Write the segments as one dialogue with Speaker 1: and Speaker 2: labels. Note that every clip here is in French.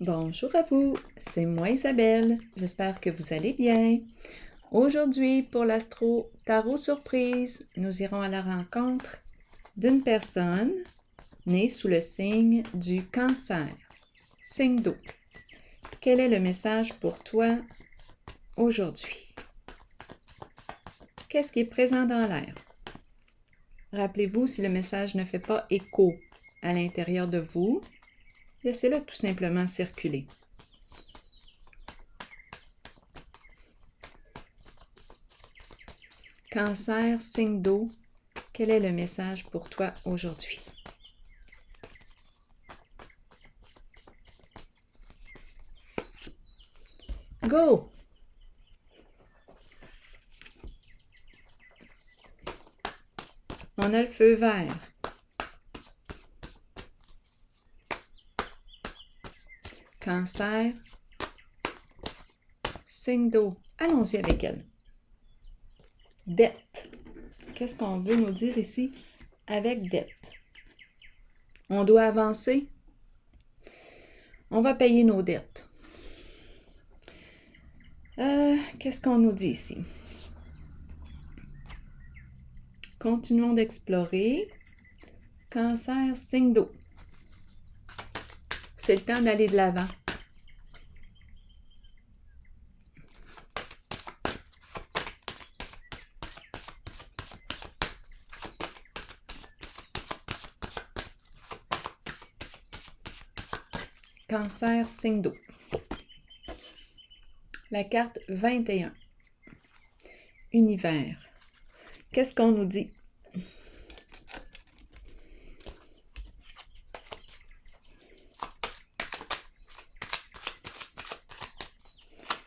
Speaker 1: Bonjour à vous, c'est moi Isabelle, j'espère que vous allez bien. Aujourd'hui, pour l'Astro Tarot Surprise, nous irons à la rencontre d'une personne née sous le signe du Cancer, signe d'eau. Quel est le message pour toi aujourd'hui? Qu'est-ce qui est présent dans l'air? Rappelez-vous, si le message ne fait pas écho à l'intérieur de vous, laissez-le tout simplement circuler. Cancer, signe d'eau, quel est le message pour toi aujourd'hui? Go! On a le feu vert. Cancer, signe d'eau. Allons-y avec elle. Dette. Qu'est-ce qu'on veut nous dire ici avec dette? On doit avancer. On va payer nos dettes. Qu'est-ce qu'on nous dit ici? Continuons d'explorer. Cancer, signe d'eau. C'est le temps d'aller de l'avant. Cancer, signe d'eau. La carte 21. Univers. Qu'est-ce qu'on nous dit?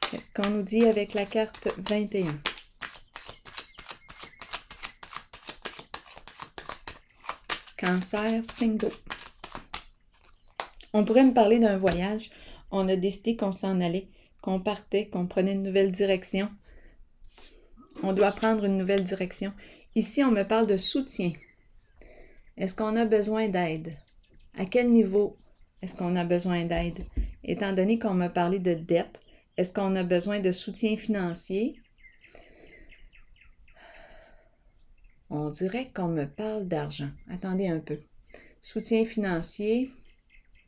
Speaker 1: Qu'est-ce qu'on nous dit avec la carte 21? Cancer, signe d'eau. On pourrait me parler d'un voyage. On a décidé qu'on s'en allait, qu'on partait, qu'on prenait une nouvelle direction. On doit prendre une nouvelle direction. Ici, on me parle de soutien. Est-ce qu'on a besoin d'aide? À quel niveau est-ce qu'on a besoin d'aide? Étant donné qu'on m'a parlé de dette, est-ce qu'on a besoin de soutien financier? On dirait qu'on me parle d'argent. Attendez un peu. Soutien financier,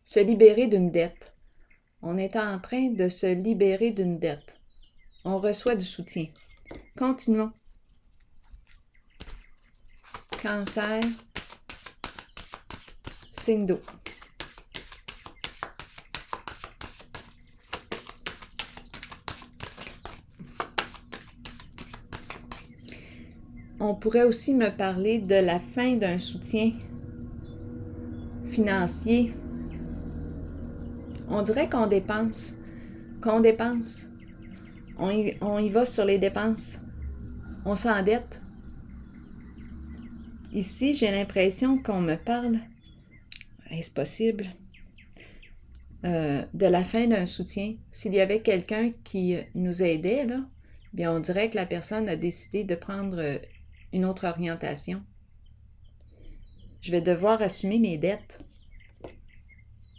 Speaker 1: se libérer d'une dette. On est en train de se libérer d'une dette. On reçoit du soutien. Continuons. Cancer, signe d'eau. On pourrait aussi me parler de la fin d'un soutien financier. On dirait qu'on dépense. On y va sur les dépenses. On s'endette. Ici, j'ai l'impression qu'on me parle, est-ce possible, de la fin d'un soutien. S'il y avait quelqu'un qui nous aidait, là, bien on dirait que la personne a décidé de prendre une autre orientation. Je vais devoir assumer mes dettes.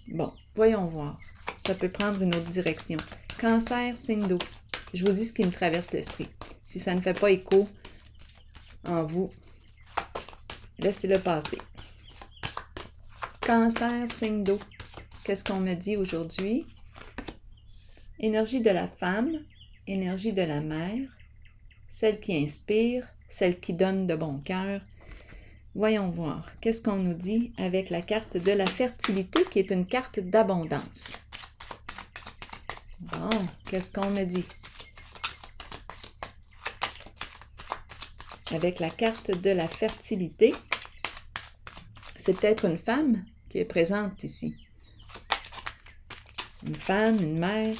Speaker 1: Bon, voyons voir. Ça peut prendre une autre direction. Cancer, signe d'eau. Je vous dis ce qui me traverse l'esprit. Si ça ne fait pas écho en vous, laissez-le passer. Cancer, signe d'eau. Qu'est-ce qu'on me dit aujourd'hui? Énergie de la femme, énergie de la mère, celle qui inspire, celle qui donne de bon cœur. Voyons voir. Qu'est-ce qu'on nous dit avec la carte de la fertilité qui est une carte d'abondance? Bon, qu'est-ce qu'on me dit? Avec la carte de la fertilité, c'est peut-être une femme qui est présente ici. Une femme, une mère.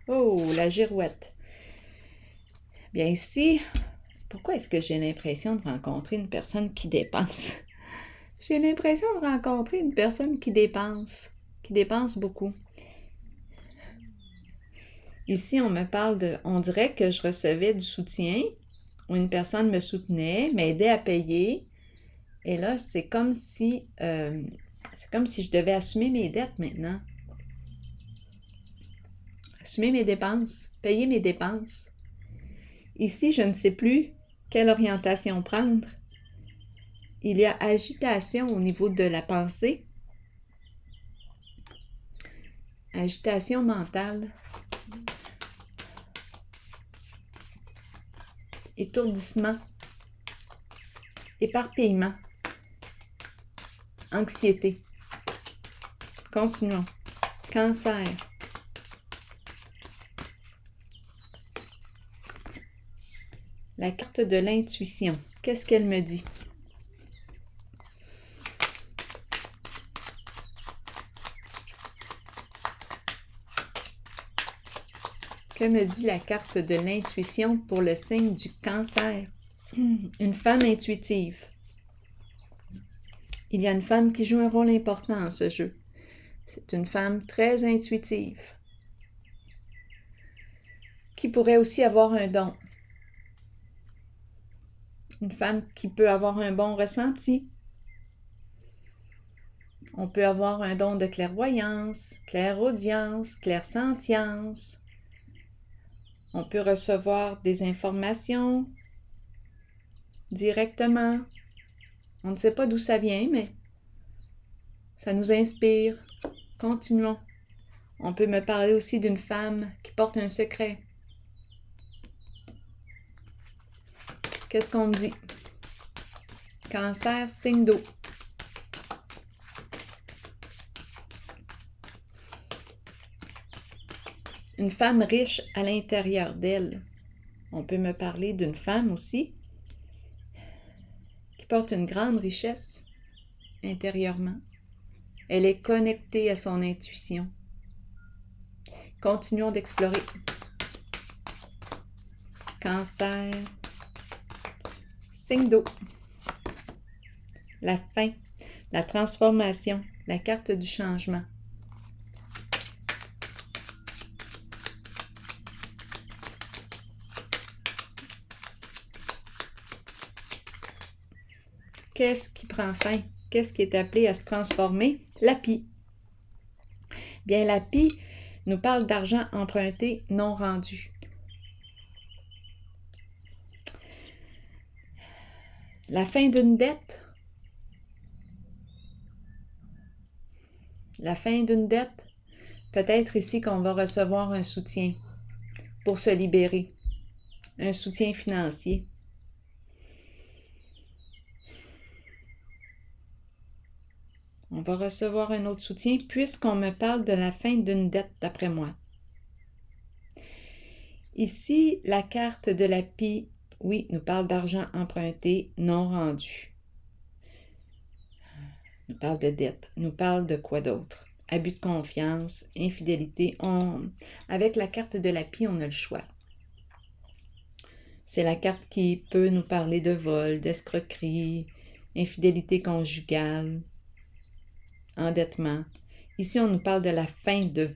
Speaker 1: Oh, la girouette. Bien ici, pourquoi est-ce que j'ai l'impression de rencontrer une personne qui dépense? J'ai l'impression de rencontrer une personne qui dépense beaucoup. Ici, on me parle de... On dirait que je recevais du soutien, ou une personne me soutenait, m'aidait à payer. Et là, c'est comme si je devais assumer mes dettes maintenant. assumer mes dépenses, payer mes dépenses. Ici, je ne sais plus quelle orientation prendre. Il y a agitation au niveau de la pensée, agitation mentale, étourdissement, éparpillement, anxiété. Continuons. Cancer. La carte de l'intuition. Qu'est-ce qu'elle me dit? Que me dit la carte de l'intuition pour le signe du Cancer? Une femme intuitive. Il y a une femme qui joue un rôle important dans ce jeu. C'est une femme très intuitive, qui pourrait aussi avoir un don. Une femme qui peut avoir un bon ressenti. On peut avoir un don de clairvoyance, clairaudience, clairsentience. On peut recevoir des informations directement. On ne sait pas d'où ça vient, mais ça nous inspire. Continuons. On peut me parler aussi d'une femme qui porte un secret. Qu'est-ce qu'on me dit? Cancer, signe d'eau. Une femme riche à l'intérieur d'elle. On peut me parler d'une femme aussi qui porte une grande richesse intérieurement. Elle est connectée à son intuition. Continuons d'explorer. Cancer, signe d'eau. La fin, la transformation, la carte du changement. Qu'est-ce qui prend fin? Qu'est-ce qui est appelé à se transformer? La pie. Bien, la pie nous parle d'argent emprunté non rendu. La fin d'une dette. La fin d'une dette. Peut-être ici qu'on va recevoir un soutien pour se libérer. Un soutien financier. On va recevoir un autre soutien puisqu'on me parle de la fin d'une dette d'après moi. Ici, la carte de la pie, oui, nous parle d'argent emprunté non rendu. Nous parle de dette. Nous parle de quoi d'autre? Abus de confiance, infidélité. Avec la carte de la pie, on a le choix. C'est la carte qui peut nous parler de vol, d'escroquerie, infidélité conjugale, endettement. Ici, on nous parle de la fin de.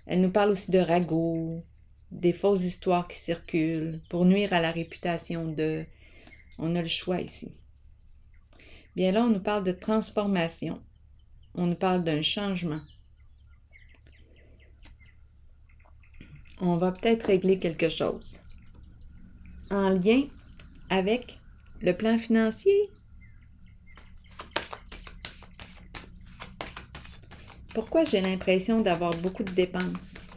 Speaker 1: Elle nous parle aussi de ragots, des fausses histoires qui circulent pour nuire à la réputation de. On a le choix ici. Bien là, on nous parle de transformation. On nous parle d'un changement. On va peut-être régler quelque chose en lien avec le plan financier. Pourquoi j'ai l'impression d'avoir beaucoup de dépenses?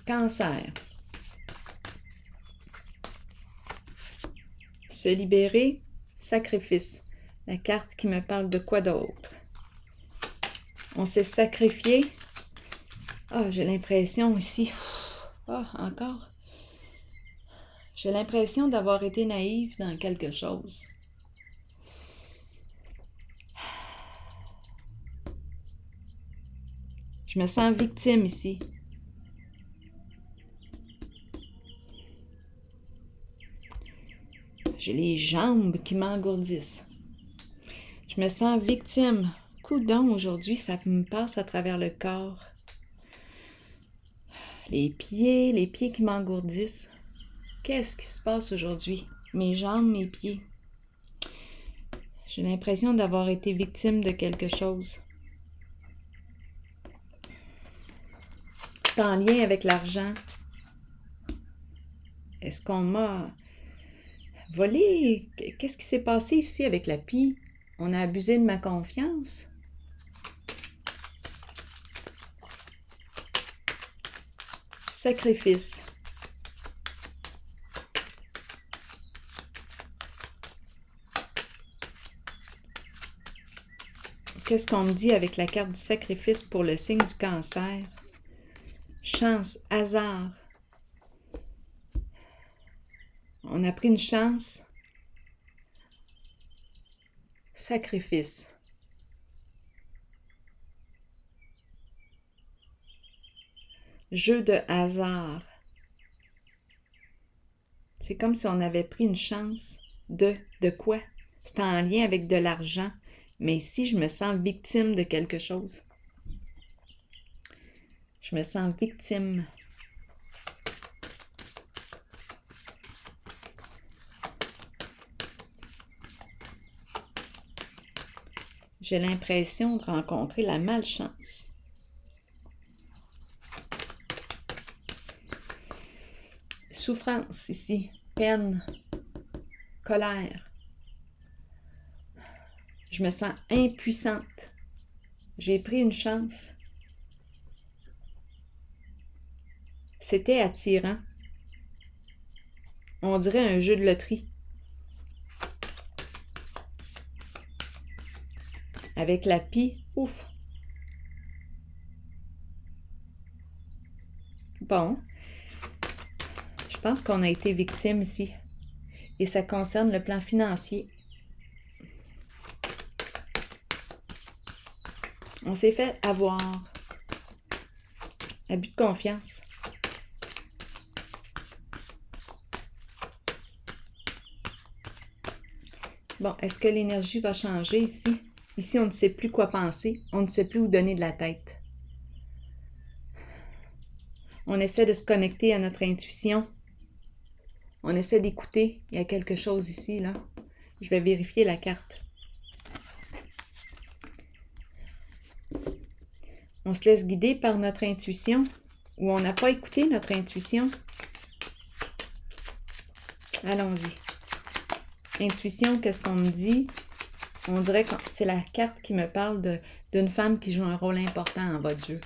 Speaker 1: Cancer. Se libérer, sacrifice. La carte qui me parle de quoi d'autre? On s'est sacrifié. Ah, j'ai l'impression ici. Ah, encore. J'ai l'impression d'avoir été naïve dans quelque chose. Je me sens victime ici. J'ai les jambes qui m'engourdissent. Je me sens victime. Coudon, aujourd'hui, ça me passe à travers le corps. Les pieds qui m'engourdissent. Qu'est-ce qui se passe aujourd'hui? Mes jambes, mes pieds. J'ai l'impression d'avoir été victime de quelque chose. C'est en lien avec l'argent. Est-ce qu'on m'a volé? Qu'est-ce qui s'est passé ici avec la pie? On a abusé de ma confiance? Sacrifice. Qu'est-ce qu'on me dit avec la carte du sacrifice pour le signe du Cancer? Chance, hasard. On a pris une chance. Sacrifice. Jeu de hasard. C'est comme si on avait pris une chance de quoi? C'est en lien avec de l'argent. Mais ici, je me sens victime de quelque chose. Je me sens victime. J'ai l'impression de rencontrer la malchance. Souffrance ici, peine, colère. Je me sens impuissante. J'ai pris une chance. C'était attirant. On dirait un jeu de loterie. Avec la pie, ouf. Bon. Je pense qu'on a été victime ici. Et ça concerne le plan financier. On s'est fait avoir. Abus de confiance. Bon, est-ce que l'énergie va changer ici? Ici, on ne sait plus quoi penser. On ne sait plus où donner de la tête. On essaie de se connecter à notre intuition. On essaie d'écouter. Il y a quelque chose ici, là. Je vais vérifier la carte. On se laisse guider par notre intuition ou on n'a pas écouté notre intuition. Allons-y. Intuition, qu'est-ce qu'on me dit? On dirait que c'est la carte qui me parle d'une femme qui joue un rôle important en votre jeu.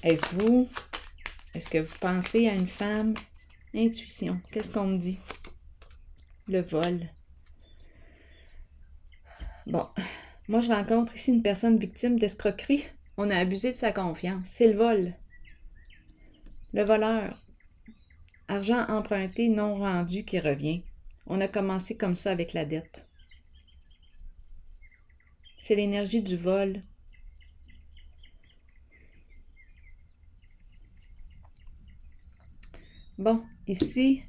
Speaker 1: Est-ce vous? Est-ce que vous pensez à une femme? Intuition, qu'est-ce qu'on me dit? Le vol. Bon, moi je rencontre ici une personne victime d'escroquerie. On a abusé de sa confiance. C'est le vol. Le voleur. Argent emprunté non rendu qui revient. On a commencé comme ça avec la dette. C'est l'énergie du vol. Bon, ici,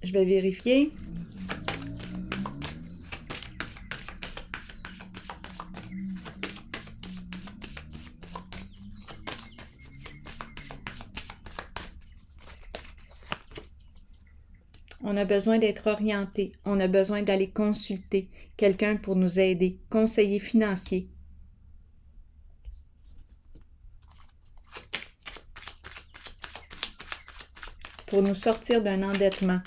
Speaker 1: je vais vérifier. On a besoin d'être orienté. On a besoin d'aller consulter quelqu'un pour nous aider. Conseiller financier. Pour nous sortir d'un endettement.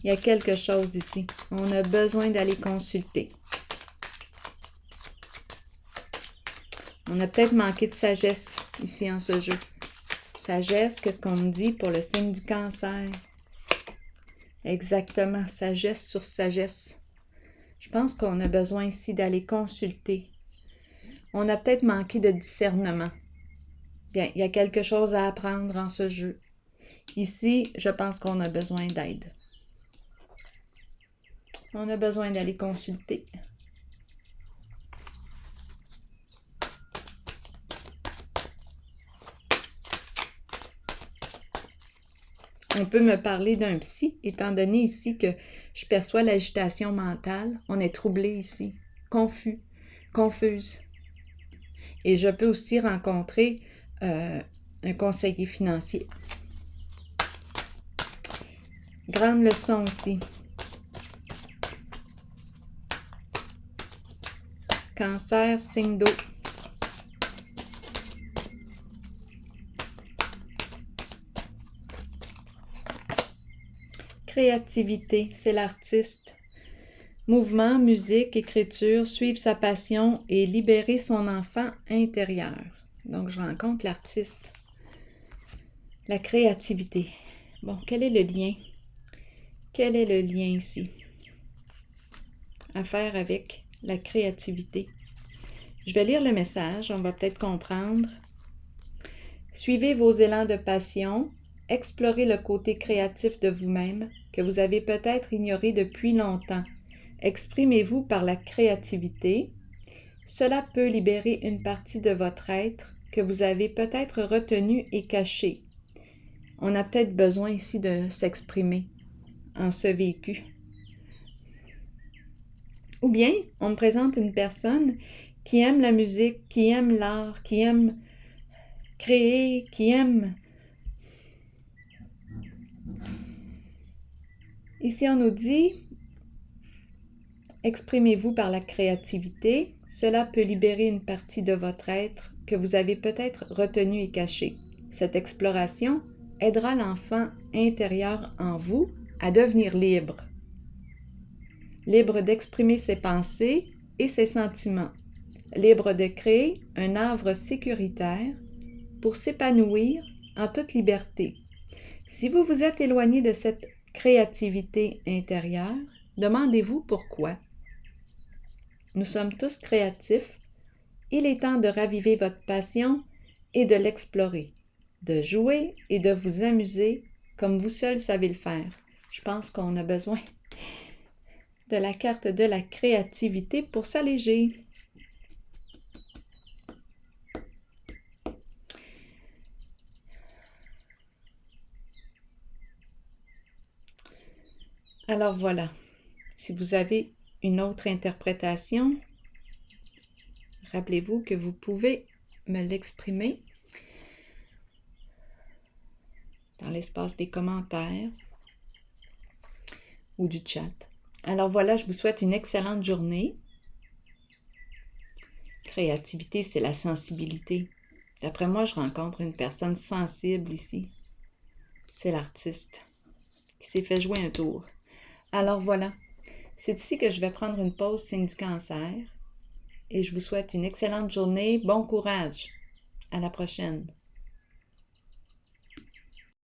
Speaker 1: Il y a quelque chose ici. On a besoin d'aller consulter. On a peut-être manqué de sagesse ici en ce jeu. Sagesse, qu'est-ce qu'on me dit pour le signe du Cancer? Exactement, sagesse sur sagesse. Je pense qu'on a besoin ici d'aller consulter. On a peut-être manqué de discernement. Bien, il y a quelque chose à apprendre en ce jeu. Ici, je pense qu'on a besoin d'aide. On a besoin d'aller consulter. On peut me parler d'un psy, étant donné ici que je perçois l'agitation mentale. On est troublé ici, confus, confuse. Et je peux aussi rencontrer un conseiller financier. Grande leçon aussi. Cancer, signe d'eau. Créativité, c'est l'artiste. Mouvement, musique, écriture, suivre sa passion et libérer son enfant intérieur. Donc, je rencontre l'artiste. La créativité. Bon, quel est le lien? Quel est le lien ici? À faire avec la créativité. Je vais lire le message, on va peut-être comprendre. Suivez vos élans de passion, explorez le côté créatif de vous-même que vous avez peut-être ignoré depuis longtemps. Exprimez-vous par la créativité. Cela peut libérer une partie de votre être que vous avez peut-être retenue et cachée. On a peut-être besoin ici de s'exprimer en ce vécu. Ou bien, on me présente une personne qui aime la musique, qui aime l'art, qui aime créer, qui aime... Ici, on nous dit, exprimez-vous par la créativité. Cela peut libérer une partie de votre être que vous avez peut-être retenue et cachée. Cette exploration aidera l'enfant intérieur en vous à devenir libre. Libre d'exprimer ses pensées et ses sentiments. Libre de créer un havre sécuritaire pour s'épanouir en toute liberté. Si vous vous êtes éloigné de cette créativité intérieure, demandez-vous pourquoi. Nous sommes tous créatifs. Il est temps de raviver votre passion et de l'explorer, de jouer et de vous amuser comme vous seul savez le faire. Je pense qu'on a besoin de la carte de la créativité pour s'alléger. Alors voilà, si vous avez une autre interprétation, rappelez-vous que vous pouvez me l'exprimer dans l'espace des commentaires ou du chat. Alors voilà, je vous souhaite une excellente journée. Créativité, c'est la sensibilité. D'après moi, je rencontre une personne sensible ici. C'est l'artiste qui s'est fait jouer un tour. Alors voilà, c'est ici que je vais prendre une pause signe du cancer et je vous souhaite une excellente journée. Bon courage. À la prochaine.